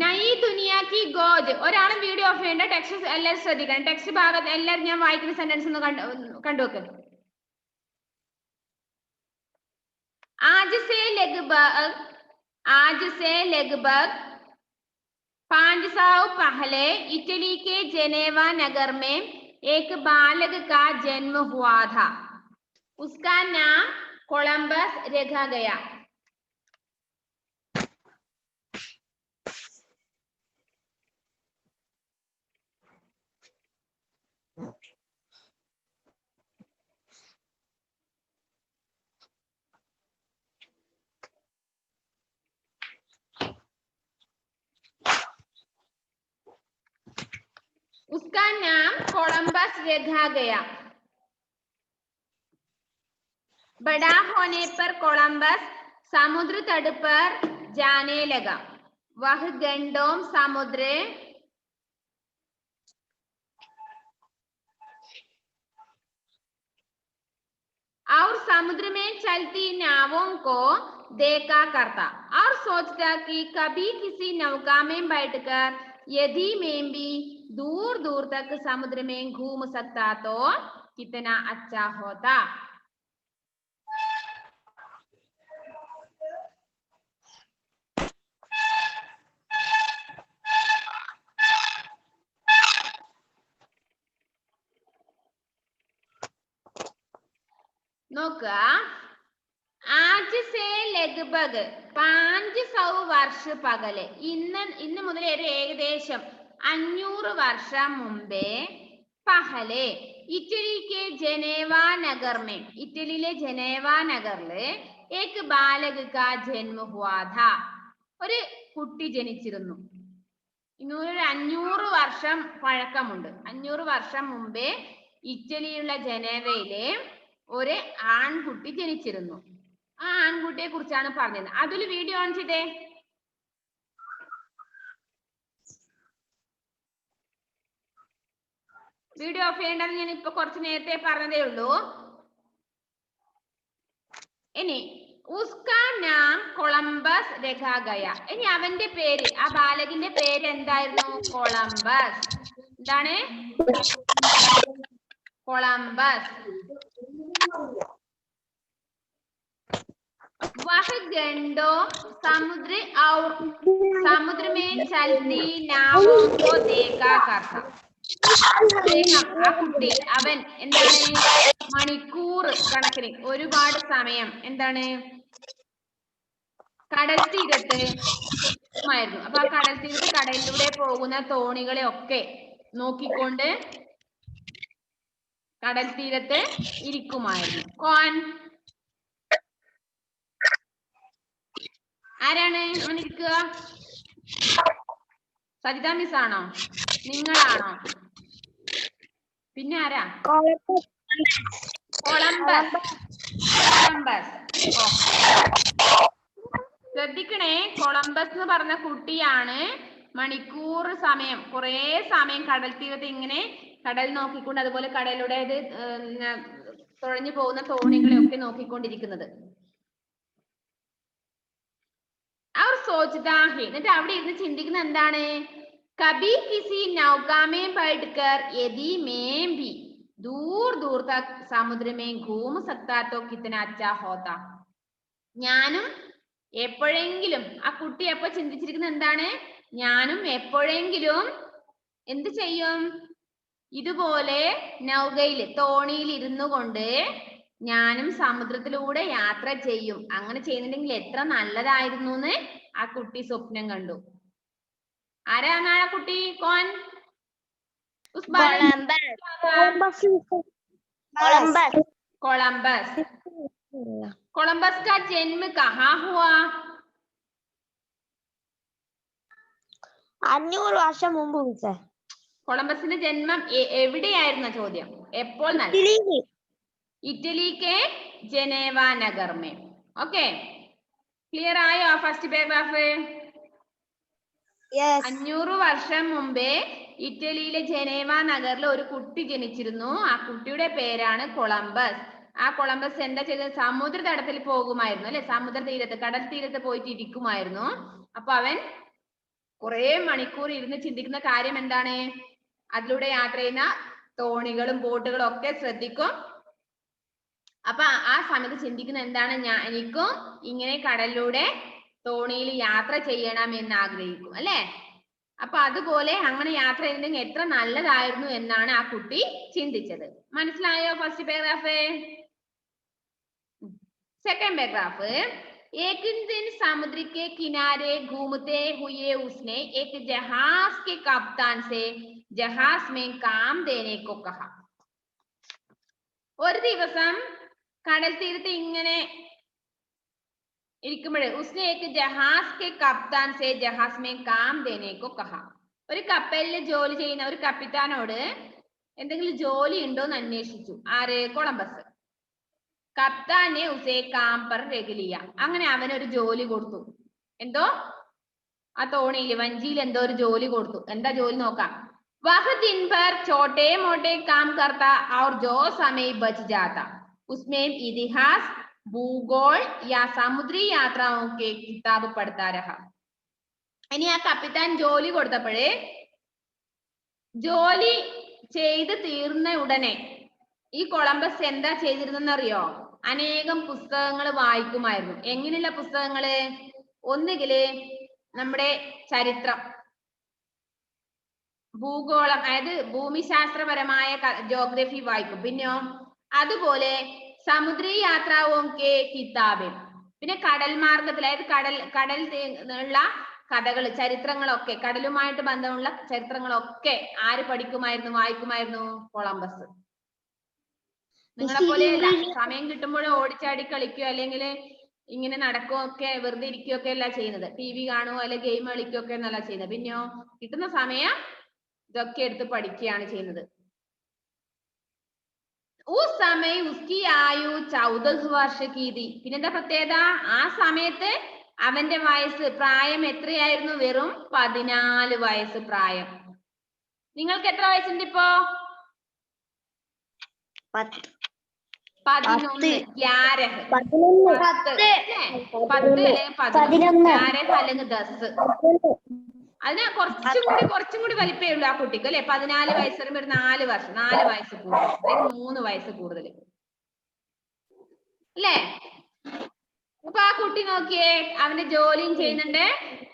നയി ദുനിയാ കി ഖോജ്, ഒരാളും വീഡിയോ ഓഫ് ചെയ്യേണ്ട. ടെക്സ്റ്റ് എല്ലാവരും ശ്രദ്ധിക്കണം. ടെക്സ്റ്റ് ഭാഗത്ത് എല്ലാവരും ഞാൻ വായിക്കുന്ന സെന്റൻസ് ഒന്ന് കണ്ടുവെക്ക്. आज से लगभग 500 पहले इटली के जेनेवा नगर में एक बालक का जन्म हुआ था. उसका नाम कोलंबस रखा गया. उसका नाम कोलंबस रखा गया. बड़ा होने पर कोलंबस समुद्र तट पर जाने लगा. वह घंटों समुद्र और समुद्र में चलती नावों को देखा करता और सोचता कि कभी किसी नौका में बैठकर यदि मैं भी दूर दूर तक समुद्र में घूम सकता तो कितना अच्छा होता. നോക്കുക, आज से लगभग 500 വർഷ പകല് ഇന്ന് മുതൽ ഒരു ഏകദേശം 500 വർഷം മുമ്പേ പഹലെ ഇറ്റലിയിലെ ജനേവ നഗറില് एक बालक का जन्म हुआ था. ഒരു കുട്ടി ജനിച്ചിരുന്നു. ഇന്നൊരു 500 വർഷം പഴക്കമുണ്ട്. 500 വർഷം മുമ്പേ ഇറ്റലിയിലുള്ള ജനേവയിലെ ഒരു ആൺകുട്ടി ജനിച്ചിരുന്നു. ആ ആൺകുട്ടിയെ കുറിച്ചാണ് പറഞ്ഞത്. അതിൽ വീഡിയോ ഓൺ ചെയ്തേ. വീഡിയോ ഓഫ് ചെയ്യേണ്ടത് ഞാൻ ഇപ്പൊ കുറച്ച് നേരത്തെ പറഞ്ഞതേ ഉള്ളൂ. ഇനി ഉസ്കാ നാം കൊളംബസ് രഖാ ഗയ. ഇനി അവന്റെ പേര്, ആ ബാലകിന്റെ പേര് എന്തായിരുന്നു? കൊളംബസ്. എന്താണ്? കൊളംബസ്. वह घंटों समुद्र में चलती नावों को देखा करता. ആ കുട്ടി അവൻ എന്താണ്? മണിക്കൂർ കണക്കിന് ഒരുപാട് സമയം എന്താണ് കടൽ തീരത്ത് ആയിരുന്നു. അപ്പൊ ആ കടൽ തീരത്ത് കടലിലൂടെ പോകുന്ന തോണികളെ ഒക്കെ നോക്കിക്കൊണ്ട് കടൽ തീരത്ത് ഇരിക്കുമായിരുന്നു. ആരാണ് അങ്ങനെ ഇരിക്കുക? സജിത മിസ് ആണോ? നിങ്ങളാണോ? പിന്നെ ആരാ? കൊളംബസ്. ശ്രദ്ധിക്കണേ, കൊളംബസ് എന്ന് പറഞ്ഞ കുട്ടിയാണ് മണിക്കൂർ സമയം, കുറെ സമയം കടൽ തീരത്ത് ഇങ്ങനെ കടൽ നോക്കിക്കൊണ്ട്, അതുപോലെ കടലിലൂടെ തുഴഞ്ഞു പോകുന്ന തോണികളെ ഒക്കെ നോക്കിക്കൊണ്ടിരിക്കുന്നത്. അവർ സോച്ച്താഹെ, എന്നിട്ട് അവിടെ ഇരുന്ന് ചിന്തിക്കുന്ന എന്താണ്? കബി കിസി നൗകാമേ ബൈഠ്കർ യദി मैं भी दूर दूर तक समुद्र में घूम सकता तो कितना अच्छा होता. ഞാനും എപ്പോഴെങ്കിലും, ആ കുട്ടി അപ്പൊ ചിന്തിച്ചിരിക്കുന്നത് എന്താണ്? ഞാനും എപ്പോഴെങ്കിലും എന്ത് ചെയ്യും? ഇതുപോലെ നൗകയിൽ, തോണിയിൽ ഇരുന്നു കൊണ്ട് ഞാനും സമുദ്രത്തിലൂടെ യാത്ര ചെയ്യും. അങ്ങനെ ചെയ്യുന്നുണ്ടെങ്കിൽ എത്ര നല്ലതായിരുന്നു എന്ന് ആ കുട്ടി സ്വപ്നം കണ്ടു. ആരാണ് ആ കുട്ടി? കോൻ? कोलंबस. कोलंबस का जन्म कहाँ हुआ? 500 വർഷം മുമ്പ്. കൊളംബസിന്റെ ജന്മം എവിടെയായിരുന്നു? ചോദ്യം എപ്പോൾ? ഇറ്റലിക്ക് ജനേവ നഗർ മേ. ഓക്കെ, ക്ലിയർ ആയോ ഫസ്റ്റ് പാരഗ്രാഫ്? 500 വർഷം മുമ്പേ ഇറ്റലിയിലെ ജനേവ നഗറിൽ ഒരു കുട്ടി ജനിച്ചിരുന്നു. ആ കുട്ടിയുടെ പേരാണ് കൊളംബസ്. ആ കൊളംബസ് എന്താ ചെയ്തത്? സമുദ്ര തടത്തിൽ പോകുമായിരുന്നു, അല്ലെ? സമുദ്ര തീരത്ത്, കടൽ തീരത്ത് പോയിട്ട് ഇരിക്കുമായിരുന്നു. അപ്പൊ അവൻ കുറെ മണിക്കൂർ ഇരുന്ന് ചിന്തിക്കുന്ന കാര്യം എന്താണ്? അതിലൂടെ യാത്ര ചെയ്യുന്ന തോണികളും ബോട്ടുകളും ഒക്കെ ശ്രദ്ധിക്കും. അപ്പൊ ആ സമയത്ത് ചിന്തിക്കുന്ന എന്താണ്? എനിക്കും ഇങ്ങനെ കടലിലൂടെ തോണിയിൽ യാത്ര ചെയ്യണം എന്ന് ആഗ്രഹിക്കും, അല്ലെ? അപ്പൊ അതുപോലെ അങ്ങനെ യാത്ര ചെയ്തിട്ടുണ്ടെങ്കിൽ എത്ര നല്ലതായിരുന്നു എന്നാണ് ആ കുട്ടി ചിന്തിച്ചത്. മനസ്സിലായോ ഫസ്റ്റ് പാരഗ്രാഫ്? सेकंड पैराग्राफ, एक दिन समुद्र के किनारे घूमते हुए उसने एक जहाज के कप्तान से जहाज में काम देने को कहा. ഒരു ദിവസം കടൽ തീരത്ത് ഇങ്ങനെ ഇരിക്കുമ്പോഴേ उसने एक जहाज के कप्तान से जहाज में काम देने को कहा. ഒരു കപ്പലിൽ ജോലി ചെയ്യുന്ന ഒരു കപ്പിത്താനോട് എന്തെങ്കിലും ജോലി ഉണ്ടോ എന്ന് അന്വേഷിച്ചു. ആര്? കൊളംബസ്. കപ്താനെ ഉസേ കാം പർ രഖ് ലിയ. അങ്ങനെ അവനൊരു ജോലി കൊടുത്തു. എന്തോ? ആ തോണിയിൽ, വഞ്ചിയിൽ എന്തോ ഒരു ജോലി കൊടുത്തു. എന്താ ജോലി നോക്കാം. വഹ് ദിൻ ഭർ ചോട്ടെ മോട്ടെ കാം കർത്താ ഔർ ജോ സമയ ബച്ച് ജാത്ത. उसमें इतिहास, भूगोल या समुद्री यात्राओं के किताब पढ़ता रहा. ഇനി ആ കപ്പിത്താൻ ജോലി കൊടുത്തപ്പോഴേ ജോലി ചെയ്ത് തീർന്ന ഉടനെ ഈ കൊളംബസ് എന്താ ചെയ്തിരുന്നെന്നറിയോ? അനേകം പുസ്തകങ്ങൾ വായിക്കുമായിരുന്നു. എങ്ങനെയുള്ള പുസ്തകങ്ങള്? ഒന്നുകില് നമ്മുടെ ചരിത്രം, ഭൂഗോളം, അതായത് ഭൂമിശാസ്ത്രപരമായ ജോഗ്രഫി വായിക്കും. പിന്നെയോ അതുപോലെ സമുദ്രീ യാത്രാവും കെ കിതാബ്, പിന്നെ കടൽ മാർഗത്തിൽ, അതായത് കടൽ ഉള്ള കഥകൾ, ചരിത്രങ്ങളൊക്കെ, കടലുമായിട്ട് ബന്ധമുള്ള ചരിത്രങ്ങളൊക്കെ ആര് പഠിക്കുമായിരുന്നു, വായിക്കുമായിരുന്നു? കൊളംബസ്. നിങ്ങളെ പോലെയല്ല സമയം കിട്ടുമ്പോൾ ഓടിച്ചാടി കളിക്കുകയോ അല്ലെങ്കിൽ ഇങ്ങനെ നടക്കുകയോ ഒക്കെ, വെറുതെ ഇരിക്കുകയോ ഒക്കെ അല്ല ചെയ്യുന്നത്. ടി വി കാണുകയോ അല്ലെങ്കിൽ ഗെയിം കളിക്കുകയോ ഒക്കെ എന്നല്ല ചെയ്യുന്നത്. പിന്നെയോ കിട്ടുന്ന സമയം ഇതൊക്കെ എടുത്ത് പഠിക്കുകയാണ് ചെയ്യുന്നത്. ഉസ് സമയം ഉസ്കി ആയു 14 വർഷ കീ തി. പിന്നെന്താ പ്രത്യേകത? ആ സമയത്ത് അവന്റെ വയസ്സ്, പ്രായം എത്രയായിരുന്നു? വെറും 14 വയസ്സ് പ്രായം. നിങ്ങൾക്ക് എത്ര വയസ്സുണ്ട് ഇപ്പോ? 11. 11 അല്ലെങ്കിൽ 10. അതിന് കുറച്ചും കൂടി വലിപ്പേ ഉള്ളൂ ആ കുട്ടിക്ക് അല്ലെ. 14 വയസ്സ് വരുമ്പോ 4 വർഷം, 4 വയസ്സ് കൂടുതൽ, അതായത് 3 വയസ്സ് കൂടുതൽ അല്ലേ? അപ്പൊ ആ കുട്ടി നോക്കിയേ, അവന്റെ ജോലിയും ചെയ്യുന്നുണ്ട്,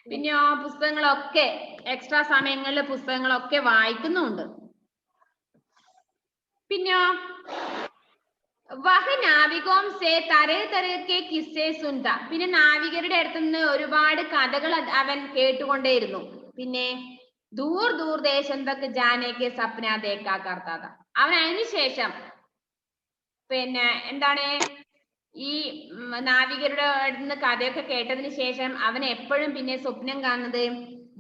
പിന്നെയോ പുസ്തകങ്ങളൊക്കെ എക്സ്ട്രാ സമയങ്ങളിൽ പുസ്തകങ്ങളൊക്കെ വായിക്കുന്നുണ്ട്. പിന്നെയോ വഹ് നാവികോം സേ തരേ തരക്കെ കിസ്സേ സുൻത. പിന്നെ നാവികരുടെ അടുത്ത് നിന്ന് ഒരുപാട് കഥകൾ അവൻ കേട്ടുകൊണ്ടേയിരുന്നു. പിന്നെ ദൂർ ദൂർ ദേശം തക്ക് ജാനേക്ക് സപ്ന ദേക്കാ കർത്താത. അവൻ അതിനുശേഷം പിന്നെ എന്താണ്, ഈ നാവികരുടെ അടുത്ത് കഥയൊക്കെ കേട്ടതിന് ശേഷം അവൻ എപ്പോഴും പിന്നെ സ്വപ്നം കാണുന്നത്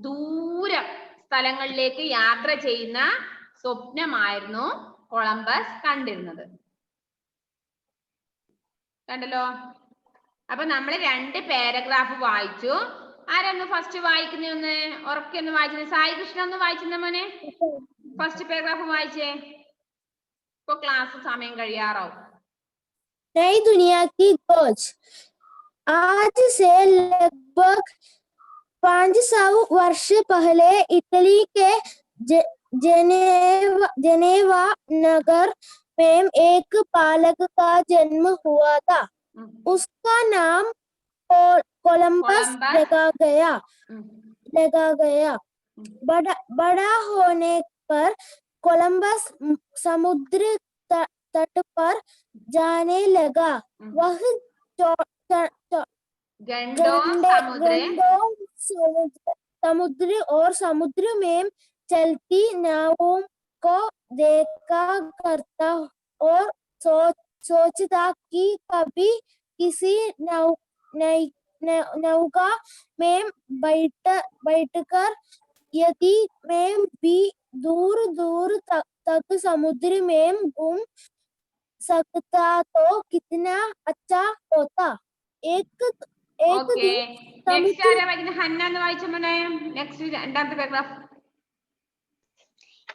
ദൂരം സ്ഥലങ്ങളിലേക്ക് യാത്ര ചെയ്യുന്ന സ്വപ്നമായിരുന്നു കൊളംബസ് കണ്ടിരുന്നത്. കണ്ടല്ലോ. അപ്പൊ നമ്മൾ 2 പാരഗ്രാഫ് വായിച്ചു. ആരൊന്ന് ഫസ്റ്റ് വായിക്കുന്നൊന്ന് ഉറക്കെ ഒന്ന് വായിച്ചത്? സായി കൃഷ്ണ ഒന്ന് വായിച്ചിരുന്ന മോനെ, ഫസ്റ്റ് പാരഗ്രാഫ് വായിച്ചേ. ഇപ്പൊ ക്ലാസ് സമയം കഴിയാറാവും. नई दुनिया की खोज। आज से लगभग 500 वर्ष पहले इटली के जेनेवा नगर में एक बालक का जन्म हुआ था। उसका नाम कोलंबस रखा गया। बड़ा होने पर कोलंबस समुद्र तट पर जाने लगा। वह समुद्र और समुद्र में चलती नावों को देखा करता और सोचता कि कभी किसी नौका में बैठकर यदि मैं भी दूर दूर तक समुद्र में घूम सकता तो कितना अच्छा होता। एक दिन നെക്സ്റ്റ് ആരാ വായിക്കുന്നത്? ഹന്ന എന്ന് വായിച്ച മോനെ. നെക്സ്റ്റ് രണ്ടാമത്തെ പാരഗ്രാഫ്.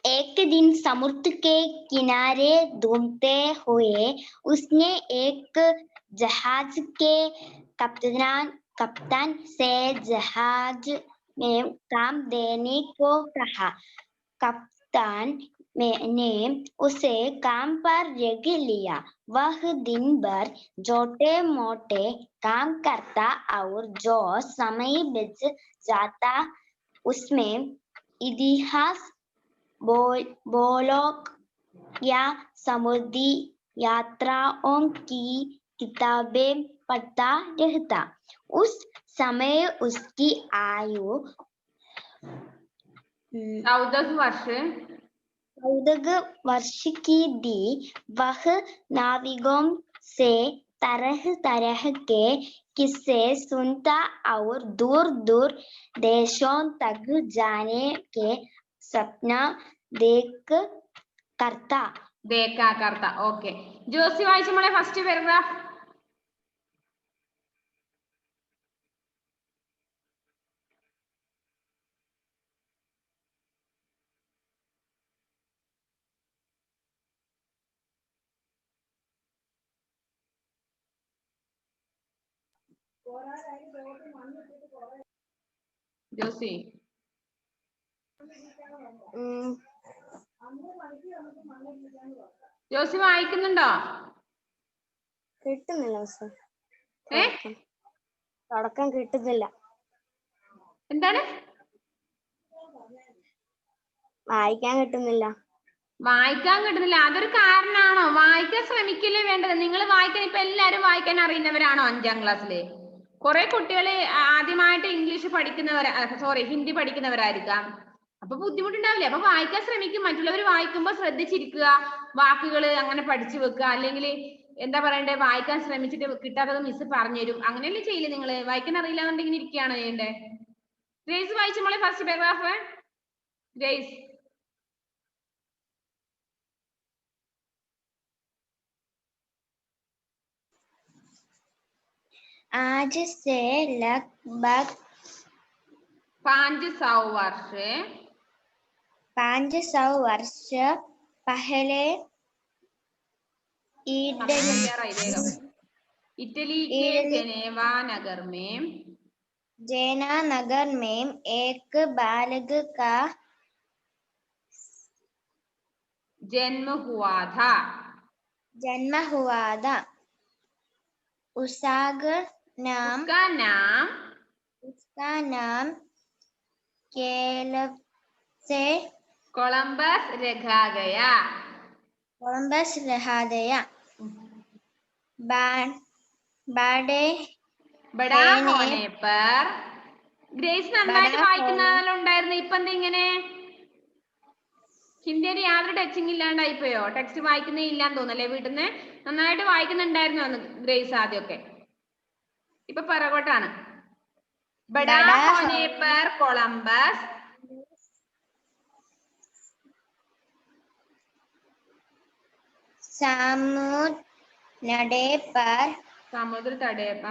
एक दिन समुद्र के किनारे घूमते हुए उसने एक जहाज के कप्तान से जहाज में काम देने को कहा। कप्तान ने उसे काम पर रख लिया। वह दिन भर छोटे मोटे काम करता और जो समय बच जाता उसमें इतिहास, भूगोल या समुद्री यात्राओं की किताबें पढ़ता रहता। उस समय उसकी आयु 14 वर्ष की थी। वह नाविकों से तरह तरह के किस्से सुनता और दूर दूर देशों तक जाने के सपना देखा करता. ഓക്കെ. ജോസി വായിച്ച മോളെ ഫസ്റ്റ് പാരഗ്രാഫ്. ജോസി ജോസി വായിക്കുന്നുണ്ടോ? കിട്ടുന്നില്ല മിസ്. ഏ തുടക്കം കിട്ടുന്നില്ല. എന്താണ്? വായിക്കാൻ കിട്ടുന്നില്ല. വായിക്കാൻ കിട്ടുന്നില്ല. അതൊരു കാരണമാണോ? വായിക്കാൻ ശ്രമിക്കല്ലേ വേണ്ടത്. നിങ്ങൾ വായിക്കാൻ ഇപ്പൊ എല്ലാരും വായിക്കാൻ അറിയുന്നവരാണോ 5ാം ക്ലാസ്സില്? കുറെ കുട്ടികള് ആദ്യമായിട്ട് ഇംഗ്ലീഷ് ഹിന്ദി പഠിക്കുന്നവരായിരിക്കാം. അപ്പൊ ബുദ്ധിമുട്ടുണ്ടാവില്ലേ? അപ്പൊ വായിക്കാൻ ശ്രമിക്കും. മറ്റുള്ളവർ വായിക്കുമ്പോ ശ്രദ്ധിച്ചിരിക്കുക, വാക്കുകള് അങ്ങനെ പഠിച്ചു വെക്കുക. അല്ലെങ്കിൽ എന്താ പറയണ്ടേ, വായിക്കാൻ ശ്രമിച്ചിട്ട് കിട്ടാത്തത് മിസ് പറഞ്ഞു തരും. അങ്ങനെയല്ലേ ചെയ്യില്ലേ നിങ്ങള്? വായിക്കാൻ അറിയില്ല എന്നുണ്ടെങ്കിൽ ഇങ്ങനെ ഇരിക്കുകയാണോ ചെയ്യണ്ടേ? ഗ്രേസ് വായിച്ചു മോളെ ഫസ്റ്റ് പാരഗ്രാഫ്. ഗ്രേസ് आज से लगभग 500 वर्ष पहले इटली के जेनेवा नगर में एक बालक का जन्म हुआ था। उसका नाम कोलंबस रखा गया। बड़ा होने पर ഗ്രേസ് നന്നായിട്ട് വായിക്കുന്നുണ്ടായിരുന്നു. ഇപ്പൊ എന്താ ഇങ്ങനെ? ഹിന്ദിയുടെ യാതൊരു ടച്ചിങ് ഇല്ലാണ്ടായിപ്പോയോ? ടെക്സ്റ്റ് വായിക്കുന്നേ ഇല്ലാന്ന് തോന്നല്ലേ വീട്ടിൽ നിന്ന്? നന്നായിട്ട് വായിക്കുന്നുണ്ടായിരുന്നു അന്ന് ഗ്രേസ് ആദ്യമൊക്കെ. ഇപ്പൊ പിറകോട്ടാണ്. ബഡാ ഹോനെ പർ കൊളംബസ് समुद्र तटे पर